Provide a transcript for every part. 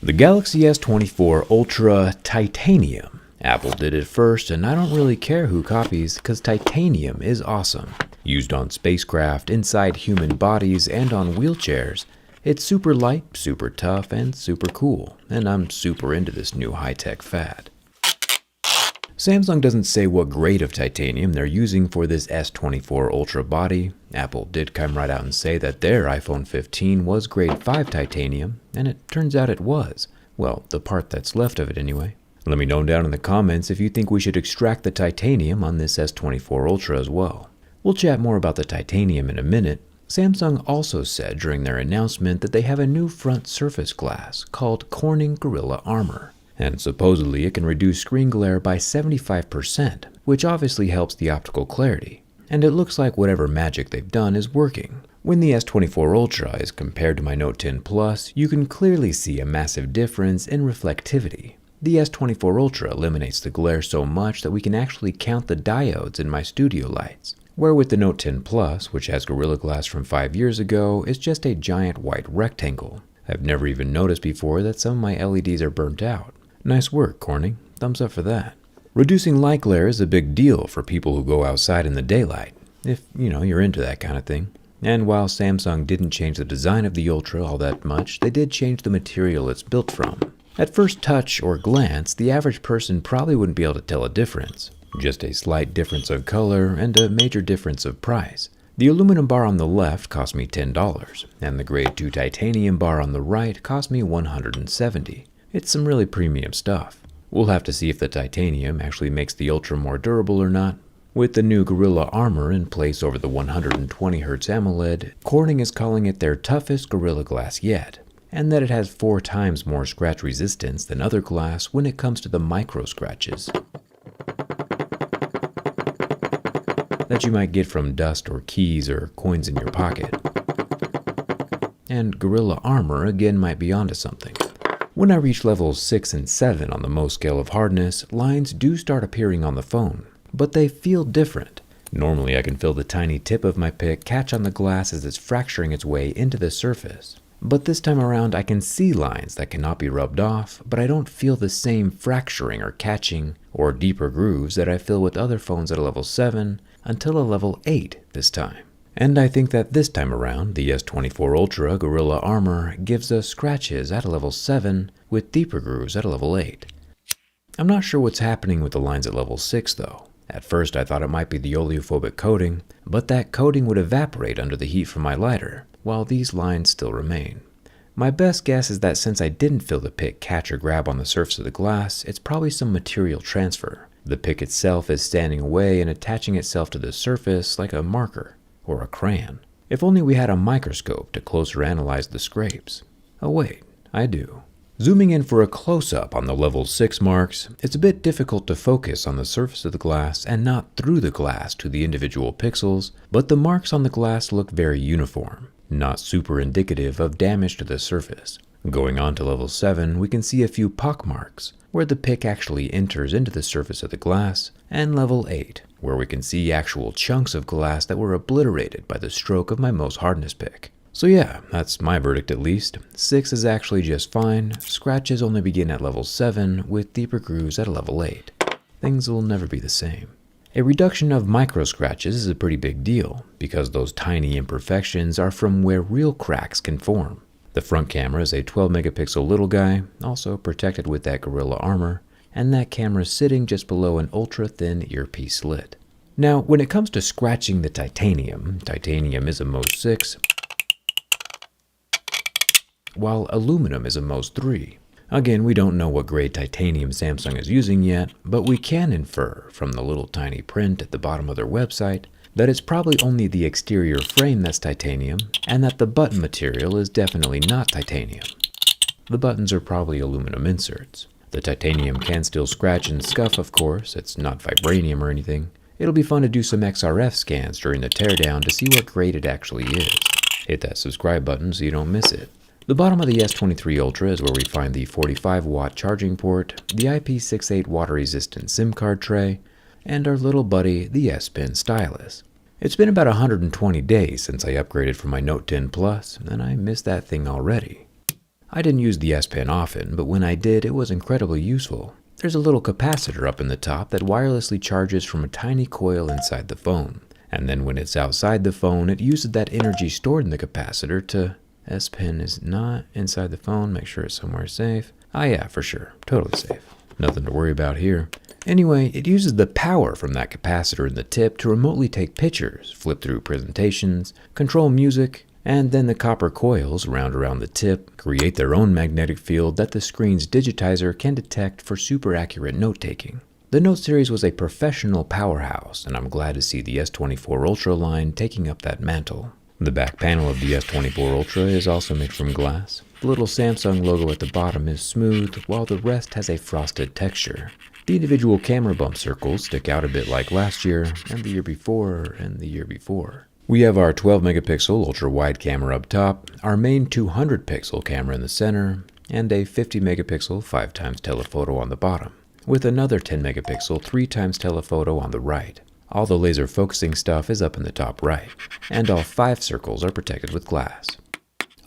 The Galaxy S24 Ultra Titanium. Apple did it first, and I don't really care who copies, because titanium is awesome. Used on spacecraft, inside human bodies, and on wheelchairs, it's super light, super tough, and super cool, and I'm super into this new high-tech fad. Samsung doesn't say what grade of titanium they're using for this S24 Ultra body. Apple did come right out and say that their iPhone 15 was grade 5 titanium, and it turns out it was. Well, the part that's left of it anyway. Let me know down in the comments if you think we should extract the titanium on this S24 Ultra as well. We'll chat more about the titanium in a minute. Samsung also said during their announcement that they have a new front surface glass called Corning Gorilla Armor. And supposedly it can reduce screen glare by 75%, which obviously helps the optical clarity. And it looks like whatever magic they've done is working. When the S24 Ultra is compared to my Note 10 Plus, you can clearly see a massive difference in reflectivity. The S24 Ultra eliminates the glare so much that we can actually count the diodes in my studio lights. Where with the Note 10 Plus, which has Gorilla Glass from 5 years ago, is just a giant white rectangle. I've never even noticed before that some of my LEDs are burnt out. Nice work, Corning. Thumbs up for that. Reducing light glare is a big deal for people who go outside in the daylight, if, you're into that kind of thing. And while Samsung didn't change the design of the Ultra all that much, they did change the material it's built from. At first touch or glance, the average person probably wouldn't be able to tell a difference. Just a slight difference of color and a major difference of price. The aluminum bar on the left cost me $10, and the grade 2 titanium bar on the right cost me $170. It's some really premium stuff. We'll have to see if the titanium actually makes the Ultra more durable or not. With the new Gorilla Armor in place over the 120Hz AMOLED, Corning is calling it their toughest Gorilla Glass yet, and that it has 4 times more scratch resistance than other glass when it comes to the micro scratches that you might get from dust or keys or coins in your pocket. And Gorilla Armor again might be onto something. When I reach levels 6 and 7 on the most scale of hardness, lines do start appearing on the phone, but they feel different. Normally I can feel the tiny tip of my pick catch on the glass as it's fracturing its way into the surface. But this time around I can see lines that cannot be rubbed off, but I don't feel the same fracturing or catching or deeper grooves that I feel with other phones at a level 7 until a level 8 this time. And I think that this time around, the S24 Ultra Gorilla Armor gives us scratches at a level 7 with deeper grooves at a level 8. I'm not sure what's happening with the lines at level 6 though. At first I thought it might be the oleophobic coating, but that coating would evaporate under the heat from my lighter, while these lines still remain. My best guess is that since I didn't feel the pick catch or grab on the surface of the glass, it's probably some material transfer. The pick itself is standing away and attaching itself to the surface like a marker. Or a crayon. If only we had a microscope to closer analyze the scrapes. Oh wait, I do. Zooming in for a close-up on the level 6 marks, it's a bit difficult to focus on the surface of the glass and not through the glass to the individual pixels, but the marks on the glass look very uniform, not super indicative of damage to the surface. Going on to level 7, we can see a few pock marks, where the pick actually enters into the surface of the glass, and level 8, where we can see actual chunks of glass that were obliterated by the stroke of my most hardness pick. So yeah, that's my verdict at least. 6 is actually just fine, scratches only begin at level 7, with deeper grooves at a level 8. Things will never be the same. A reduction of micro scratches is a pretty big deal, because those tiny imperfections are from where real cracks can form. The front camera is a 12 megapixel little guy, also protected with that Gorilla Armor, and that camera is sitting just below an ultra-thin earpiece slit. Now, when it comes to scratching the titanium is a Mohs 6, while aluminum is a Mohs 3. Again, we don't know what grade titanium Samsung is using yet, but we can infer from the little tiny print at the bottom of their website that it's probably only the exterior frame that's titanium, and that the button material is definitely not titanium. The buttons are probably aluminum inserts. The titanium can still scratch and scuff, of course. It's not vibranium or anything. It'll be fun to do some XRF scans during the teardown to see what grade it actually is. Hit that subscribe button so you don't miss it. The bottom of the S23 Ultra is where we find the 45-watt charging port, the IP68 water-resistant SIM card tray, and our little buddy, the S Pen stylus. It's been about 120 days since I upgraded from my Note 10 Plus, and I miss that thing already. I didn't use the S Pen often, but when I did, it was incredibly useful. There's a little capacitor up in the top that wirelessly charges from a tiny coil inside the phone. And then when it's outside the phone, it uses that energy stored in the capacitor to... S Pen is not inside the phone. Make sure it's somewhere safe. Ah yeah, for sure. Totally safe. Nothing to worry about here. Anyway, it uses the power from that capacitor in the tip to remotely take pictures, flip through presentations, control music, and then the copper coils round around the tip create their own magnetic field that the screen's digitizer can detect for super accurate note-taking. The Note series was a professional powerhouse, and I'm glad to see the S24 Ultra line taking up that mantle. The back panel of the S24 Ultra is also made from glass. The little Samsung logo at the bottom is smooth, while the rest has a frosted texture. The individual camera bump circles stick out a bit like last year, and the year before, and the year before. We have our 12 megapixel ultra-wide camera up top, our main 200 pixel camera in the center, and a 50 megapixel 5x telephoto on the bottom, with another 10 megapixel 3x telephoto on the right. All the laser focusing stuff is up in the top right, and all 5 circles are protected with glass.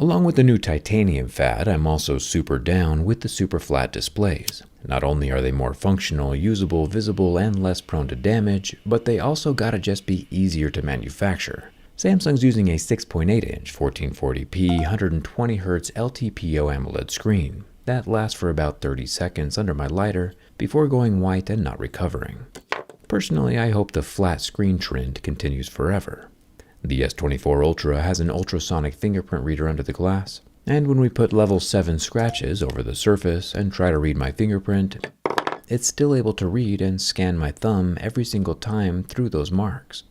Along with the new titanium fad, I'm also super down with the super flat displays. Not only are they more functional, usable, visible, and less prone to damage, but they also gotta just be easier to manufacture. Samsung's using a 6.8-inch 1440p 120Hz LTPO AMOLED screen that lasts for about 30 seconds under my lighter before going white and not recovering. Personally, I hope the flat screen trend continues forever. The S24 Ultra has an ultrasonic fingerprint reader under the glass, and when we put level 7 scratches over the surface and try to read my fingerprint, it's still able to read and scan my thumb every single time through those marks.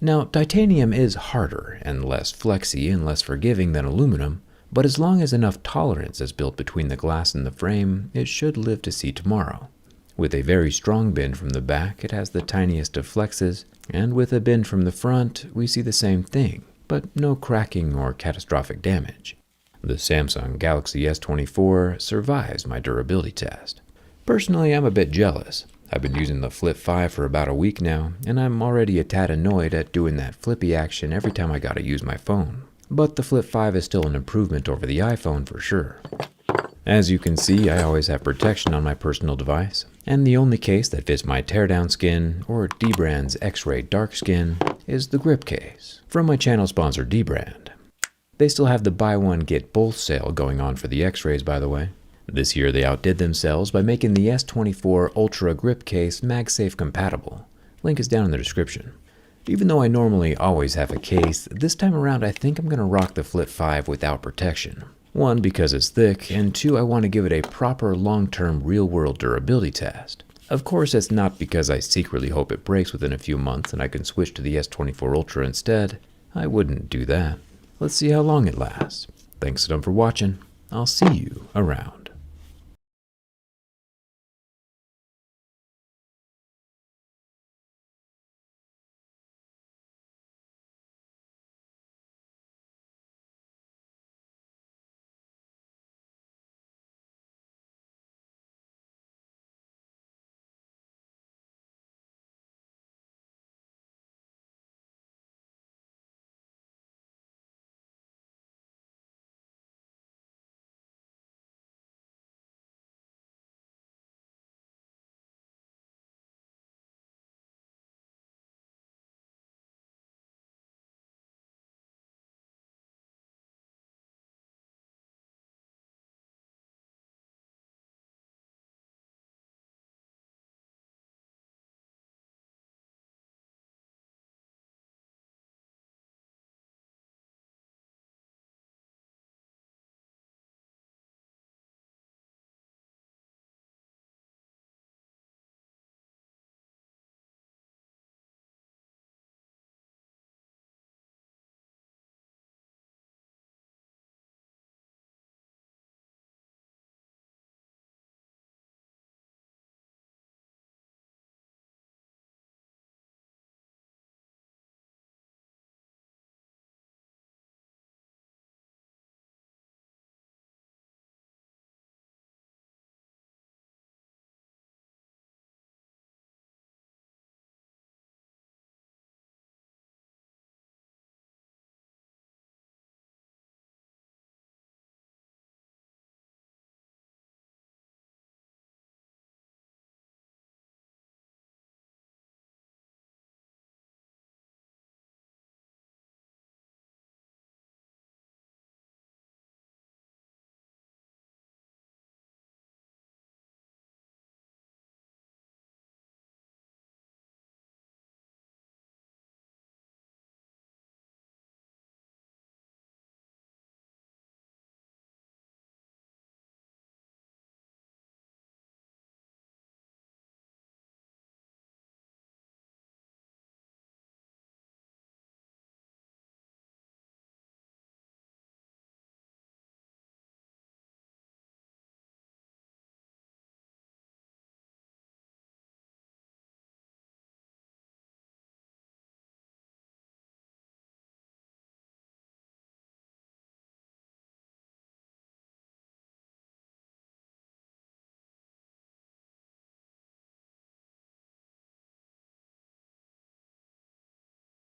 Now, titanium is harder and less flexy and less forgiving than aluminum, but as long as enough tolerance is built between the glass and the frame, it should live to see tomorrow. With a very strong bend from the back, it has the tiniest of flexes, and with a bend from the front, we see the same thing, but no cracking or catastrophic damage. The Samsung Galaxy S24 survives my durability test. Personally, I'm a bit jealous. I've been using the Flip 5 for about a week now, and I'm already a tad annoyed at doing that flippy action every time I gotta use my phone. But the Flip 5 is still an improvement over the iPhone for sure. As you can see, I always have protection on my personal device, and the only case that fits my teardown skin, or Dbrand's X-Ray Dark Skin, is the grip case, from my channel sponsor Dbrand. They still have the buy one get both sale going on for the X-Rays, by the way. This year they outdid themselves by making the S24 Ultra grip case MagSafe compatible. Link is down in the description. Even though I normally always have a case, this time around I think I'm gonna rock the Flip 5 without protection. 1, because it's thick, and 2, I want to give it a proper long-term real-world durability test. Of course, it's not because I secretly hope it breaks within a few months and I can switch to the S24 Ultra instead. I wouldn't do that. Let's see how long it lasts. Thanks a ton for watching. I'll see you around.